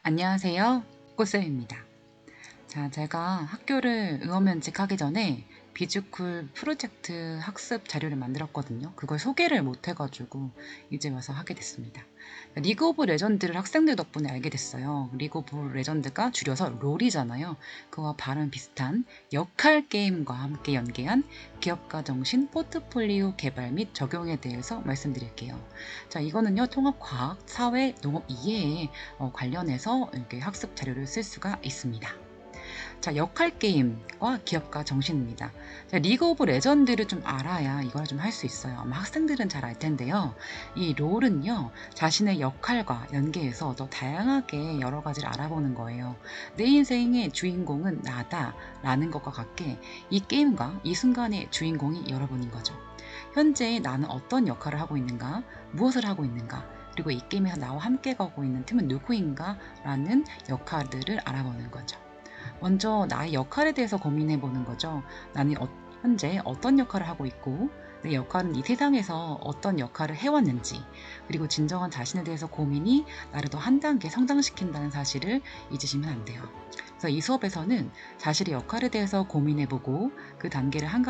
안녕하세요. 꽃쌤입니다. 자, 제가 학교를 의원면직하기 전에 비주쿨 프로젝트 학습 자료를 만들었거든요. 그걸 소개를 못해가지고 이제 와서 하게 됐습니다. 리그 오브 레전드를 학생들 덕분에 알게 됐어요. 리그 오브 레전드가 줄여서 롤이잖아요. 그와 발음 비슷한 역할 게임과 함께 연계한 기업가 정신 포트폴리오 개발 및 적용에 대해서 말씀드릴게요. 자, 이거는요, 통합과학, 사회, 농업 이해에 관련해서 이렇게 학습 자료를 쓸 수가 있습니다. 자, 역할 게임과 기업가 정신입니다. 자, 리그 오브 레전드를 좀 알아야 이걸 좀 할 수 있어요. 아마 학생들은 잘 알 텐데요. 이 롤은요, 자신의 역할과 연계해서 더 다양하게 여러 가지를 알아보는 거예요. 내 인생의 주인공은 나다 라는 것과 같게 이 게임과 이 순간의 주인공이 여러분인 거죠. 현재 나는 어떤 역할을 하고 있는가, 무엇을 하고 있는가, 그리고 이 게임에서 나와 함께 가고 있는 팀은 누구인가 라는 역할들을 알아보는 거죠. 먼저 나의 역할에 대해서 고민해 보는 거죠. 나는 현재 어떤 역할을 하고 있고 내 역할은 이 세상에서 어떤 역할을 해왔는지, 그리고 진정한 자신에 대해서 고민이 나를 더 한 단계 성장시킨다는 사실을 잊으시면 안 돼요. 그래서 이 수업에서는 자신의 역할에 대해서 고민해보고 그 단계를 한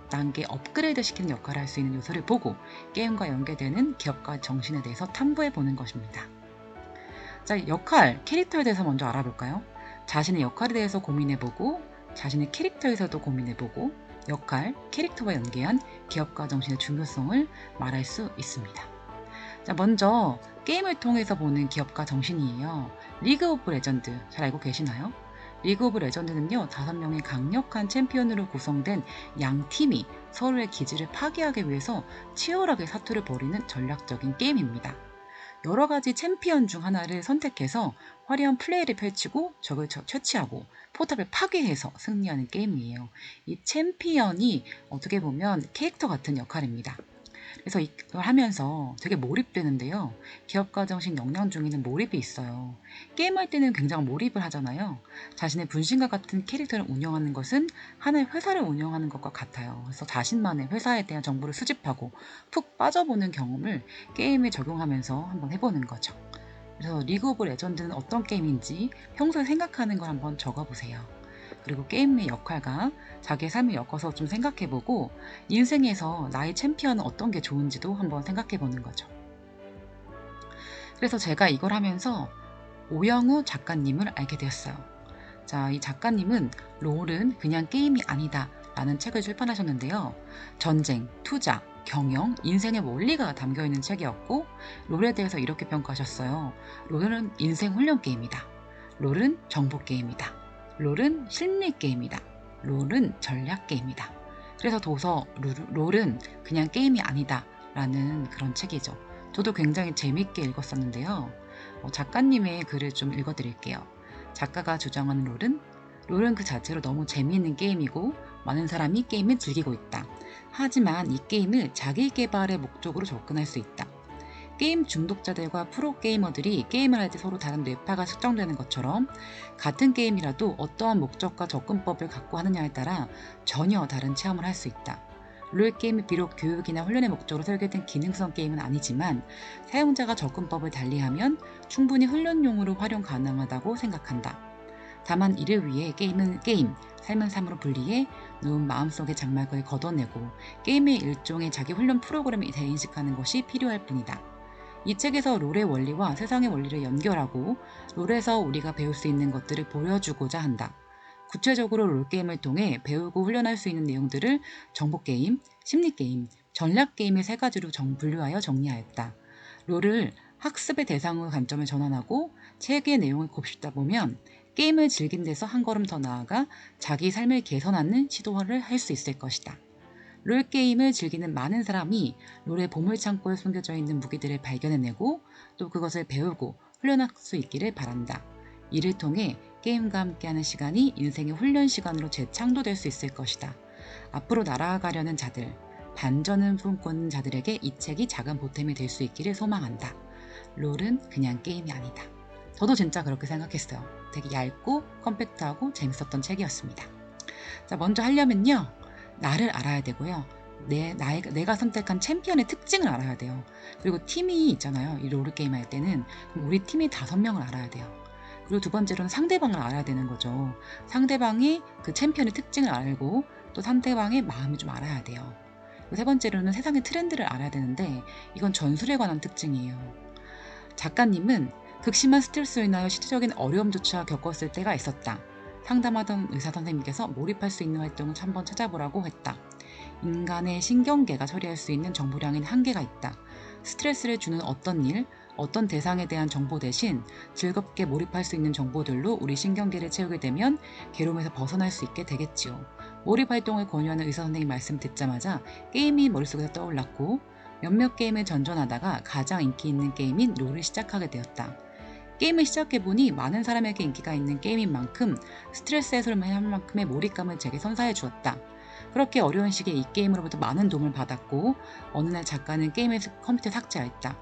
단계 업그레이드 시키는 역할을 할 수 있는 요소를 보고 게임과 연계되는 기업가 정신에 대해서 탐구해보는 것입니다. 자, 역할, 캐릭터에 대해서 먼저 알아볼까요? 자신의 역할에 대해서 고민해보고 자신의 캐릭터에서도 고민해보고 역할, 캐릭터와 연계한 기업가 정신의 중요성을 말할 수 있습니다. 자, 먼저 게임을 통해서 보는 기업가 정신이에요. 리그 오브 레전드 잘 알고 계시나요? 리그 오브 레전드는요, 5명의 강력한 챔피언으로 구성된 양 팀이 서로의 기지를 파괴하기 위해서 치열하게 사투를 벌이는 전략적인 게임입니다. 여러 가지 챔피언 중 하나를 선택해서 화려한 플레이를 펼치고 적을 처치하고 포탑을 파괴해서 승리하는 게임이에요. 이 챔피언이 어떻게 보면 캐릭터 같은 역할입니다. 그래서 이걸 하면서 되게 몰입되는데요. 기업가 정신 역량 중에는 몰입이 있어요. 게임할 때는 굉장히 몰입을 하잖아요. 자신의 분신과 같은 캐릭터를 운영하는 것은 하나의 회사를 운영하는 것과 같아요. 그래서 자신만의 회사에 대한 정보를 수집하고 푹 빠져보는 경험을 게임에 적용하면서 한번 해보는 거죠. 그래서 리그 오브 레전드는 어떤 게임인지 평소에 생각하는 걸 한번 적어보세요. 그리고 게임의 역할과 자기의 삶을 엮어서 좀 생각해보고 인생에서 나의 챔피언은 어떤 게 좋은지도 한번 생각해보는 거죠. 그래서 제가 이걸 하면서 오영우 작가님을 알게 되었어요. 자, 이 작가님은 롤은 그냥 게임이 아니다 라는 책을 출판하셨는데요. 전쟁, 투자, 경영, 인생의 원리가 담겨있는 책이었고 롤에 대해서 이렇게 평가하셨어요. 롤은 인생 훈련 게임이다. 롤은 정보 게임이다. 롤은 심리 게임이다. 롤은 전략 게임이다. 그래서 도서 롤은 그냥 게임이 아니다 라는 그런 책이죠. 저도 굉장히 재밌게 읽었었는데요. 작가님의 글을 좀 읽어드릴게요. 작가가 주장하는 롤은 그 자체로 너무 재미있는 게임이고 많은 사람이 게임을 즐기고 있다. 하지만 이 게임을 자기 개발의 목적으로 접근할 수 있다. 게임 중독자들과 프로게이머들이 게임을 할 때 서로 다른 뇌파가 측정되는 것처럼 같은 게임이라도 어떠한 목적과 접근법을 갖고 하느냐에 따라 전혀 다른 체험을 할 수 있다. 롤게임이 비록 교육이나 훈련의 목적으로 설계된 기능성 게임은 아니지만 사용자가 접근법을 달리하면 충분히 훈련용으로 활용 가능하다고 생각한다. 다만 이를 위해 게임은 게임, 삶은 삶으로 분리해 누운 마음속의 장막을 걷어내고 게임의 일종의 자기 훈련 프로그램을 재인식하는 것이 필요할 뿐이다. 이 책에서 롤의 원리와 세상의 원리를 연결하고 롤에서 우리가 배울 수 있는 것들을 보여주고자 한다. 구체적으로 롤게임을 통해 배우고 훈련할 수 있는 내용들을 정보게임, 심리게임, 전략게임의 3가지로 분류하여 정리하였다. 롤을 학습의 대상의 관점을 전환하고 책의 내용을 곱씹다 보면 게임을 즐긴 데서 한 걸음 더 나아가 자기 삶을 개선하는 시도를 할 수 있을 것이다. 롤게임을 즐기는 많은 사람이 롤의 보물창고에 숨겨져 있는 무기들을 발견해내고 또 그것을 배우고 훈련할 수 있기를 바란다. 이를 통해 게임과 함께하는 시간이 인생의 훈련 시간으로 재창조될 수 있을 것이다. 앞으로 날아가려는 자들, 반전을 꿈꾸는 자들에게 이 책이 작은 보탬이 될 수 있기를 소망한다. 롤은 그냥 게임이 아니다. 저도 진짜 그렇게 생각했어요. 되게 얇고 컴팩트하고 재밌었던 책이었습니다. 자, 먼저 하려면요. 나를 알아야 되고요. 내가 선택한 챔피언의 특징을 알아야 돼요. 그리고 팀이 있잖아요. 이 롤게임 할 때는 그럼 우리 팀이 5명을 알아야 돼요. 그리고 두 번째로는 상대방을 알아야 되는 거죠. 상대방이 그 챔피언의 특징을 알고 또 상대방의 마음을 좀 알아야 돼요. 그리고 세 번째로는 세상의 트렌드를 알아야 되는데 이건 전술에 관한 특징이에요. 작가님은 극심한 스트레스로 인하여 실질적인 어려움조차 겪었을 때가 있었다. 상담하던 의사 선생님께서 몰입할 수 있는 활동을 한번 찾아보라고 했다. 인간의 신경계가 처리할 수 있는 정보량엔 한계가 있다. 스트레스를 주는 어떤 일, 어떤 대상에 대한 정보 대신 즐겁게 몰입할 수 있는 정보들로 우리 신경계를 채우게 되면 괴로움에서 벗어날 수 있게 되겠지요. 몰입 활동을 권유하는 의사 선생님 말씀 듣자마자 게임이 머릿속에서 떠올랐고 몇몇 게임을 전전하다가 가장 인기 있는 게임인 롤을 시작하게 되었다. 게임을 시작해보니 많은 사람에게 인기가 있는 게임인 만큼 스트레스 해소를 할 만큼의 몰입감을 제게 선사해 주었다. 그렇게 어려운 시기에 이 게임으로부터 많은 도움을 받았고 어느 날 작가는 게임을 컴퓨터에 삭제하였다.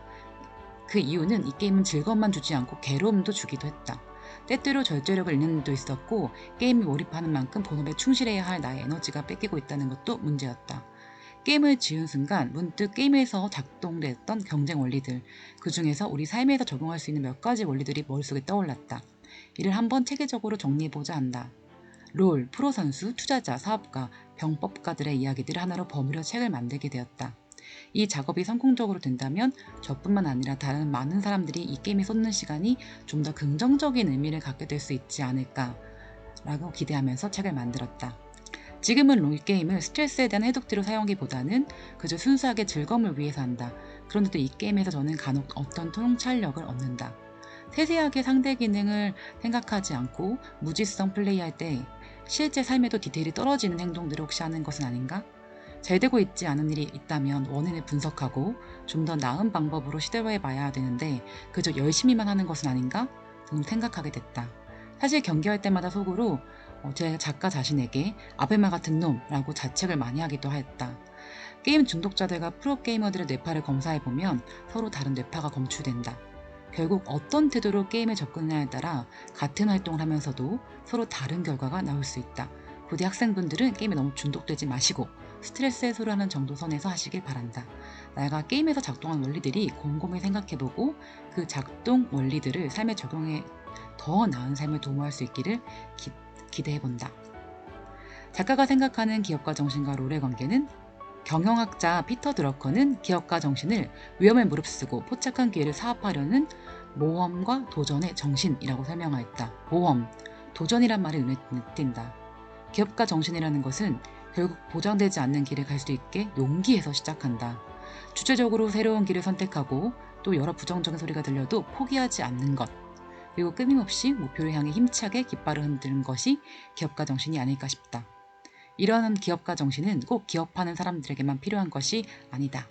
그 이유는 이 게임은 즐거움만 주지 않고 괴로움도 주기도 했다. 때때로 절제력을 잃는 일도 있었고 게임에 몰입하는 만큼 본업에 충실해야 할 나의 에너지가 뺏기고 있다는 것도 문제였다. 게임을 지은 순간 문득 게임에서 작동됐던 경쟁 원리들, 그 중에서 우리 삶에서 적용할 수 있는 몇 가지 원리들이 머릿속에 떠올랐다. 이를 한번 체계적으로 정리해보자 한다. 롤, 프로선수, 투자자, 사업가, 병법가들의 이야기들을 하나로 버무려 책을 만들게 되었다. 이 작업이 성공적으로 된다면 저뿐만 아니라 다른 많은 사람들이 이 게임에 쏟는 시간이 좀 더 긍정적인 의미를 갖게 될 수 있지 않을까 라고 기대하면서 책을 만들었다. 지금은 롤게임을 스트레스에 대한 해독제로 사용하기보다는 그저 순수하게 즐거움을 위해서 한다. 그런데도 이 게임에서 저는 간혹 어떤 통찰력을 얻는다. 세세하게 상대 기능을 생각하지 않고 무지성 플레이할 때 실제 삶에도 디테일이 떨어지는 행동들을 혹시 하는 것은 아닌가? 잘 되고 있지 않은 일이 있다면 원인을 분석하고 좀 더 나은 방법으로 시도해봐야 되는데 그저 열심히만 하는 것은 아닌가? 등 생각하게 됐다. 사실 경기할 때마다 속으로 제 작가 자신에게 아베마 같은 놈라고 자책을 많이 하기도 했다. 게임 중독자들과 프로게이머들의 뇌파를 검사해보면 서로 다른 뇌파가 검출된다. 결국 어떤 태도로 게임에 접근하냐에 따라 같은 활동을 하면서도 서로 다른 결과가 나올 수 있다. 부디 학생분들은 게임에 너무 중독되지 마시고 스트레스 해소를 하는 정도 선에서 하시길 바란다. 내가 게임에서 작동한 원리들이 곰곰이 생각해보고 그 작동 원리들을 삶에 적용해 더 나은 삶을 도모할 수 있기를 기대해본다. 작가가 생각하는 기업가 정신과 롤의 관계는 경영학자 피터 드러커는 기업가 정신을 위험에 무릅쓰고 포착한 기회를 사업하려는 모험과 도전의 정신이라고 설명하였다. 모험, 도전이란 말이 눈에 띈다. 기업가 정신이라는 것은 결국 보장되지 않는 길을 갈 수 있게 용기에서 시작한다. 주체적으로 새로운 길을 선택하고 또 여러 부정적인 소리가 들려도 포기하지 않는 것. 그리고 끊임없이 목표를 향해 힘차게 깃발을 흔드는 것이 기업가 정신이 아닐까 싶다. 이러한 기업가 정신은 꼭 기업하는 사람들에게만 필요한 것이 아니다.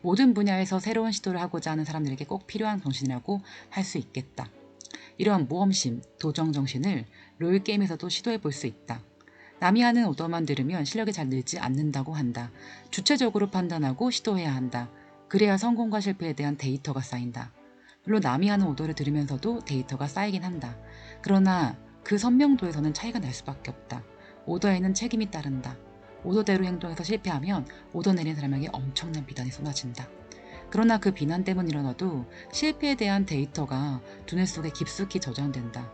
모든 분야에서 새로운 시도를 하고자 하는 사람들에게 꼭 필요한 정신이라고 할 수 있겠다. 이러한 모험심, 도전 정신을 롤게임에서도 시도해 볼 수 있다. 남이 하는 오더만 들으면 실력이 잘 늘지 않는다고 한다. 주체적으로 판단하고 시도해야 한다. 그래야 성공과 실패에 대한 데이터가 쌓인다. 물론 남이 하는 오더를 들으면서도 데이터가 쌓이긴 한다. 그러나 그 선명도에서는 차이가 날 수밖에 없다. 오더에는 책임이 따른다. 오더대로 행동해서 실패하면 오더 내린 사람에게 엄청난 비난이 쏟아진다. 그러나 그 비난 때문이라도 실패에 대한 데이터가 두뇌 속에 깊숙이 저장된다.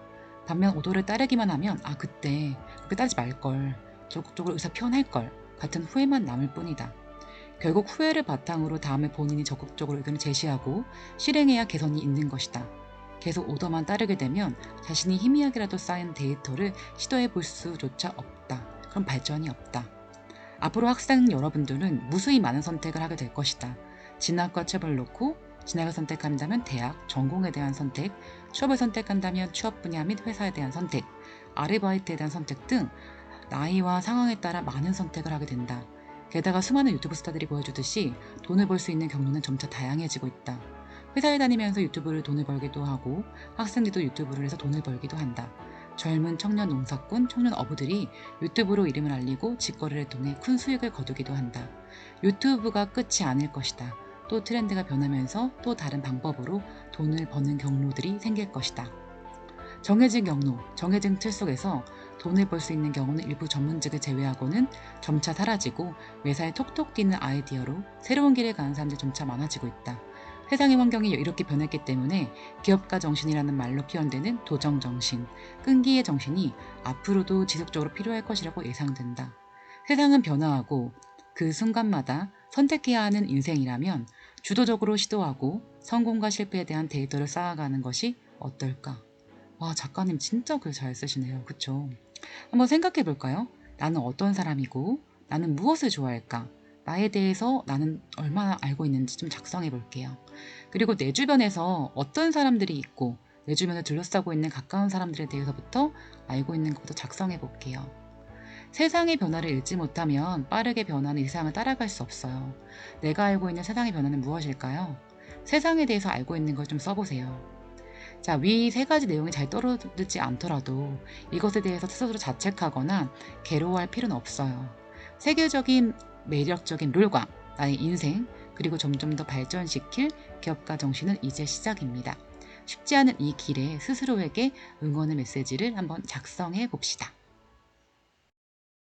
반면 오더를 따르기만 하면 그때 그렇게 따르지 말걸, 적극적으로 의사 표현할걸 같은 후회만 남을 뿐이다. 결국 후회를 바탕으로 다음에 본인이 적극적으로 의견을 제시하고 실행해야 개선이 있는 것이다. 계속 오더만 따르게 되면 자신이 희미하게라도 쌓인 데이터를 시도해 볼 수조차 없다. 그럼 발전이 없다. 앞으로 학생 여러분들은 무수히 많은 선택을 하게 될 것이다. 진학과 취업을 놓고 진학을 선택한다면 대학, 전공에 대한 선택, 취업을 선택한다면 취업 분야 및 회사에 대한 선택, 아르바이트에 대한 선택 등 나이와 상황에 따라 많은 선택을 하게 된다. 게다가 수많은 유튜브 스타들이 보여주듯이 돈을 벌 수 있는 경로는 점차 다양해지고 있다. 회사에 다니면서 유튜브를 돈을 벌기도 하고 학생들도 유튜브를 해서 돈을 벌기도 한다. 젊은 청년 농사꾼, 청년 어부들이 유튜브로 이름을 알리고 직거래를 통해 큰 수익을 거두기도 한다. 유튜브가 끝이 아닐 것이다. 또 트렌드가 변하면서 또 다른 방법으로 돈을 버는 경로들이 생길 것이다. 정해진 경로, 정해진 틀 속에서 돈을 벌 수 있는 경우는 일부 전문직을 제외하고는 점차 사라지고 매사에 톡톡 튀는 아이디어로 새로운 길을 가는 사람들이 점차 많아지고 있다. 세상의 환경이 이렇게 변했기 때문에 기업가 정신이라는 말로 표현되는 도정 정신, 끈기의 정신이 앞으로도 지속적으로 필요할 것이라고 예상된다. 세상은 변화하고 그 순간마다 선택해야 하는 인생이라면 주도적으로 시도하고 성공과 실패에 대한 데이터를 쌓아가는 것이 어떨까? 와, 작가님 진짜 글 잘 쓰시네요. 그쵸? 한번 생각해 볼까요? 나는 어떤 사람이고 나는 무엇을 좋아할까? 나에 대해서 나는 얼마나 알고 있는지 좀 작성해 볼게요. 그리고 내 주변에서 어떤 사람들이 있고 내 주변을 둘러싸고 있는 가까운 사람들에 대해서부터 알고 있는 것부터 작성해 볼게요. 세상의 변화를 읽지 못하면 빠르게 변하는 이 세상을 따라갈 수 없어요. 내가 알고 있는 세상의 변화는 무엇일까요? 세상에 대해서 알고 있는 걸 좀 써보세요. 자, 위 세 가지 내용이 잘 떨어지지 않더라도 이것에 대해서 스스로 자책하거나 괴로워할 필요는 없어요. 세계적인 매력적인 룰과 나의 인생, 그리고 점점 더 발전시킬 기업가 정신은 이제 시작입니다. 쉽지 않은 이 길에 스스로에게 응원의 메시지를 한번 작성해 봅시다.